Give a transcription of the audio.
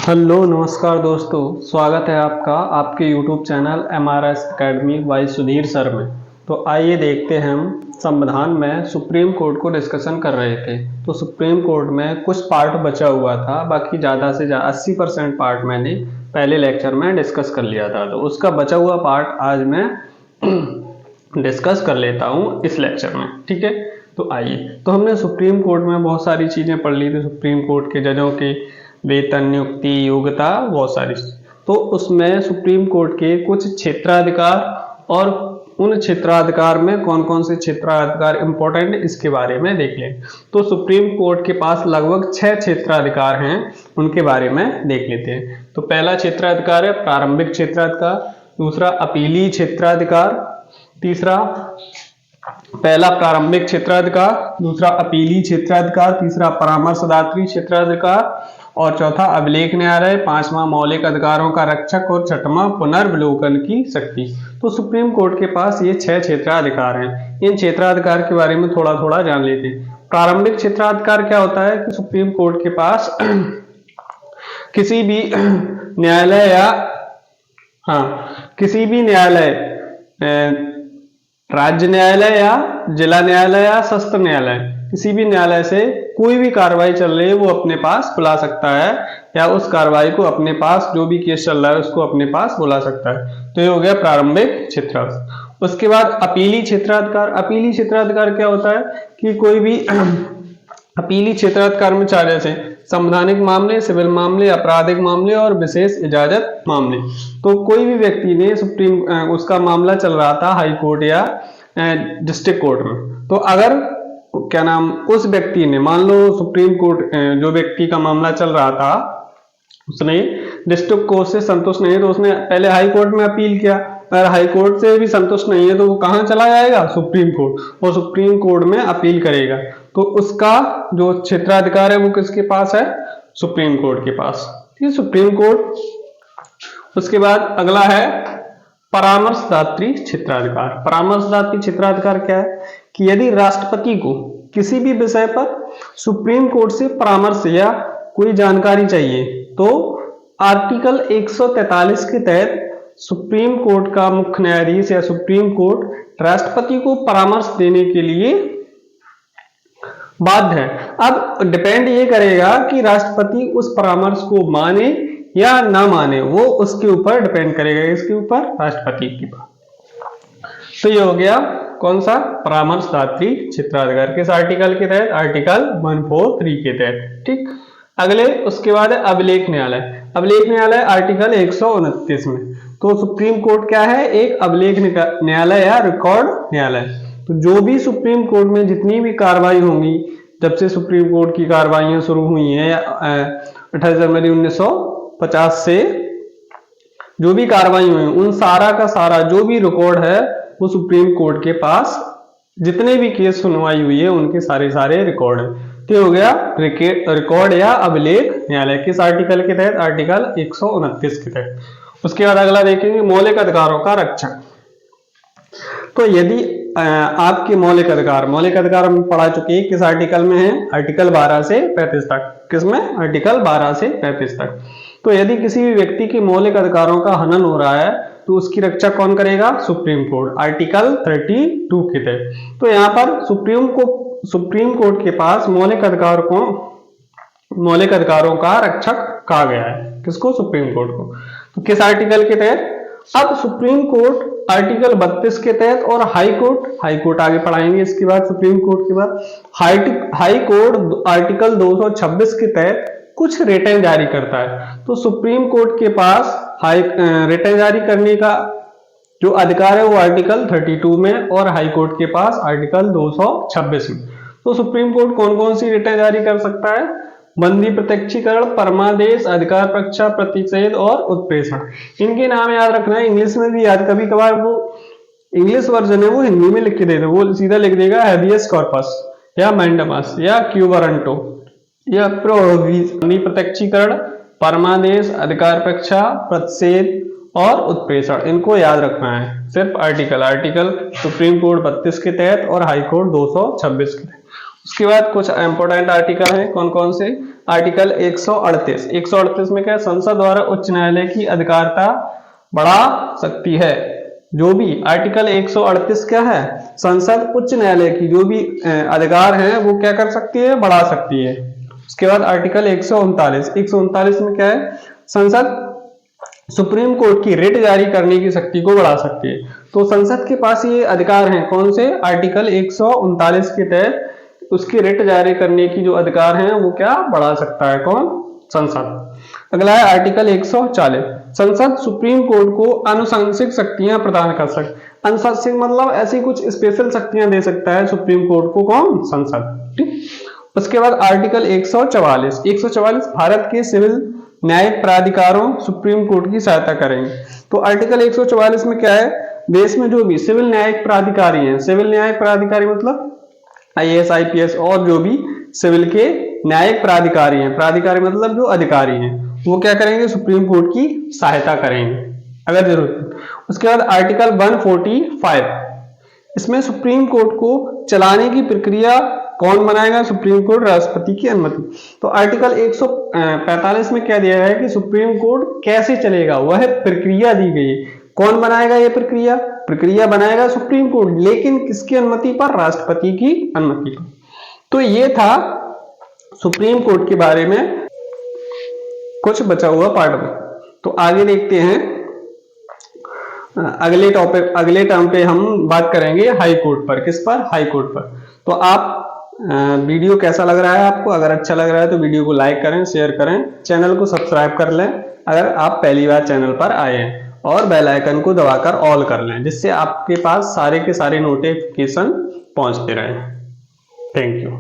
Hello नमस्कार दोस्तों, स्वागत है आपका आपके YouTube channel MRS academy by Sudhir sir में। तो आइए देखते हैं, हम संविधान में सुप्रीम कोर्ट को डिस्कशन कर रहे थे। तो सुप्रीम कोर्ट में कुछ पार्ट बचा हुआ था, बाकी ज़्यादा से ज़्यादा 80% पार्ट मैंने पहले लेक्चर में डिस्कस कर लिया था। तो उसका बचा हुआ पार्ट आज मैं डिस्कस कर लेता हूँ इस लेक्चर में, ठीक है। तो आइए, तो हमने सुप्रीम कोर्ट में बहुत सारी चीज़ें पढ़ ली थी। सुप्रीम कोर्ट के जजों के वेतन, नियुक्ति, योग्यता, बहुत सारी। तो उसमें सुप्रीम कोर्ट के कुछ क्षेत्राधिकार और उन क्षेत्राधिकार में कौन कौन से क्षेत्राधिकार इंपॉर्टेंट, इसके बारे में देख लें। तो सुप्रीम कोर्ट के पास लगभग 6 क्षेत्राधिकार हैं, उनके बारे में देख लेते हैं। तो पहला क्षेत्राधिकार है प्रारंभिक क्षेत्राधिकार, दूसरा अपीलीय क्षेत्राधिकार, तीसरा पहला प्रारंभिक क्षेत्राधिकार, दूसरा अपीलीय क्षेत्राधिकार, तीसरा परामर्शदात्री क्षेत्राधिकार और चौथा अभिलेख न्यायालय, पांचवा मौलिक अधिकारों का रक्षक और छठवां पुनर्विलोकन की शक्ति। तो सुप्रीम कोर्ट के पास ये 6 क्षेत्राधिकार हैं। इन क्षेत्राधिकार के बारे में थोड़ा थोड़ा जान लेते हैं। प्रारंभिक क्षेत्राधिकार क्या होता है कि सुप्रीम कोर्ट के पास किसी भी न्यायालय या किसी भी न्यायालय, राज्य न्यायालय या जिला न्यायालय या सत्र न्यायालय, किसी भी न्यायालय से कोई भी कार्रवाई चल रही है वो अपने पास बुला सकता है, या उस कार्रवाई को अपने पास, जो भी केस चल रहा है उसको अपने पास बुला सकता है। तो ये हो गया प्रारंभिक क्षेत्राधिकार। उसके बाद अपीलीय क्षेत्राधिकार। अपीलीय क्षेत्राधिकार क्या होता है कि कोई भी अपीलीय क्षेत्राधिकार में 4 जैसे संवैधानिक मामले, सिविल मामले, आपराधिक मामले और विशेष इजाजत मामले। तो कोई भी व्यक्ति ने उसका मामला चल रहा था हाई कोर्ट या डिस्ट्रिक्ट कोर्ट में, तो अगर उस व्यक्ति ने, मान लो सुप्रीम कोर्ट, जो व्यक्ति का मामला चल रहा था उसने डिस्ट्रिक्ट कोर्ट से संतुष्ट नहीं है, तो उसने पहले हाई कोर्ट में अपील किया। अगर हाई कोर्ट से भी संतुष्ट नहीं है तो वो कहां चला जाएगा? सुप्रीम कोर्ट, और सुप्रीम कोर्ट में अपील करेगा। तो उसका जो क्षेत्राधिकार है वो किसके पास है? सुप्रीम कोर्ट के पास। ठीक है, सुप्रीम कोर्ट। उसके बाद अगला है परामर्शदात्री क्षेत्राधिकार। परामर्शदात्री क्षेत्राधिकार क्या है कि यदि राष्ट्रपति को किसी भी विषय पर सुप्रीम कोर्ट से परामर्श या कोई जानकारी चाहिए, तो आर्टिकल 143 के तहत सुप्रीम कोर्ट का मुख्य न्यायाधीश या सुप्रीम कोर्ट राष्ट्रपति को परामर्श देने के लिए बाध्य है। अब डिपेंड ये करेगा कि राष्ट्रपति उस परामर्श को माने या ना माने, वो उसके ऊपर डिपेंड करेगा। इसके ऊपर राष्ट्रपति की बात। तो ये हो गया कौन सा? परामर्शदात्री क्षेत्राधिकार। किस आर्टिकल के तहत? आर्टिकल 143 के तहत। ठीक, अगले उसके बाद है अभिलेख न्यायालय। अभिलेख न्यायालय आर्टिकल 129 में। तो सुप्रीम कोर्ट क्या है? एक अभिलेख न्यायालय या रिकॉर्ड न्यायालय। तो जो भी सुप्रीम कोर्ट में जितनी भी कार्रवाई होंगी, जब से सुप्रीम कोर्ट की कार्रवाइयां शुरू हुई हैं 28 जनवरी 1950 से जो भी कार्रवाई हुई, उन सारा का सारा जो भी रिकॉर्ड है वो सुप्रीम कोर्ट के पास, जितने भी केस सुनवाई हुई है उनके सारे रिकॉर्ड है। तो हो गया रिकॉर्ड या अभिलेख न्यायालय। किस आर्टिकल के तहत? आर्टिकल 129 के तहत। उसके बाद अगला देखेंगे मौलिक अधिकारों का रक्षण। तो यदि आपके मौलिक अधिकार हम पढ़ा चुके हैं, किस आर्टिकल में है? आर्टिकल 12 से 35 तक। किसमें? आर्टिकल 12 से 35 तक। तो यदि किसी भी व्यक्ति के मौलिक अधिकारों का हनन हो रहा है तो उसकी रक्षा कौन करेगा? सुप्रीम कोर्ट, आर्टिकल 32 के तहत। तो यहाँ पर सुप्रीम कोर्ट के पास मौलिक अधिकारों का रक्षक कहा गया है। किसको? सुप्रीम कोर्ट को। तो किस आर्टिकल के तहत? अब सुप्रीम कोर्ट आर्टिकल 32 के तहत, और हाई कोर्ट आगे पढ़ाएंगे इसके बाद। सुप्रीम कोर्ट के बाद हाई कोर्ट आर्टिकल 226 के तहत कुछ रिटें जारी करता है। तो सुप्रीम कोर्ट के पास रिटें जारी करने का जो अधिकार है वो आर्टिकल 32 में, और हाई कोर्ट के पास आर्टिकल 226 में। तो सुप्रीम कोर्ट कौन कौन सी रिटें जारी कर सकता है? बंदी प्रत्यक्षीकरण, परमादेश, अधिकार परीक्षा, प्रतिषेध और उत्प्रेषण। इनके नाम याद रखना है, इंग्लिश में भी याद, कभी कभार वो इंग्लिश वर्जन है वो हिंदी में लिख के दे दो, वो सीधा लिख देगा हैबियस कॉर्पस या मैंडेमस या क्यू वारंटो या बंदी प्रत्यक्षीकरण, परमादेश, अधिकार परीक्षा, प्रतिषेध और उत्प्रेषण। इनको याद रखना है। सिर्फ आर्टिकल सुप्रीम कोर्ट 32 के तहत और हाई कोर्ट 226 के तहत। उसके बाद कुछ इंपॉर्टेंट आर्टिकल हैं, कौन कौन से? आर्टिकल 138 में क्या है, संसद द्वारा उच्च न्यायालय की अधिकारिता बढ़ा सकती है। जो भी आर्टिकल 138 क्या है, संसद उच्च न्यायालय की जो भी अधिकार हैं वो क्या कर सकती है, बढ़ा सकती है। उसके बाद आर्टिकल 139 में क्या है, संसद सुप्रीम कोर्ट की रिट जारी करने की शक्ति को बढ़ा सकती है। तो संसद के पास ये अधिकार हैं, कौन से, आर्टिकल 139 के तहत उसकी रिट जारी करने की जो अधिकार हैं वो क्या बढ़ा सकता है, कौन, संसद। अगला है आर्टिकल 140, संसद सुप्रीम कोर्ट को आनुशंसिक शक्तियां प्रदान कर सकती। आनुशंसिक मतलब ऐसी कुछ स्पेशल शक्तियां दे सकता है सुप्रीम कोर्ट को, कौन, संसद। ठीक। उसके बाद आर्टिकल 144 भारत के सिविल न्यायिक प्राधिकारों सुप्रीम कोर्ट की सहायता करेंगे। तो आर्टिकल 144 में क्या है, देश में जो भी सिविल न्यायिक प्राधिकारी हैं, सिविल न्यायिक प्राधिकारी मतलब IAS IPS और जो भी सिविल के न्यायिक प्राधिकारी हैं, प्राधिकारी मतलब जो अधिकारी हैं, वो क्या करेंगे, सुप्रीम कोर्ट की सहायता करेंगे अगर जरूरत। उसके बाद आर्टिकल 145, इसमें सुप्रीम कोर्ट को चलाने की प्रक्रिया कौन बनाएगा, सुप्रीम कोर्ट, राष्ट्रपति की अनुमति। तो आर्टिकल 145 में क्या दिया है कि सुप्रीम कोर्ट कैसे चलेगा, वह प्रक्रिया दी गई है। कौन बनाएगा ये प्रक्रिया बनाएगा सुप्रीम कोर्ट, लेकिन किसकी अनुमति पर, राष्ट्रपति की अनुमति पर। तो ये था सुप्रीम कोर्ट के बारे में कुछ बचा हुआ पार्ट में। तो आगे देखते हैं अगले टर्म पे हम बात करेंगे हाई कोर्ट पर। किस पर, हाई कोर्ट पर। तो आप वीडियो कैसा लग रहा है आपको, अगर अच्छा लग रहा है तो वीडियो को लाइक करें, शेयर करें, चैनल को सब्सक्राइब कर लें अगर आप पहली बार चैनल पर आए हैं, और बेल आइकन को दबाकर ऑल कर लें, जिससे आपके पास सारे के सारे नोटिफिकेशन पहुंचते रहें। Thank you.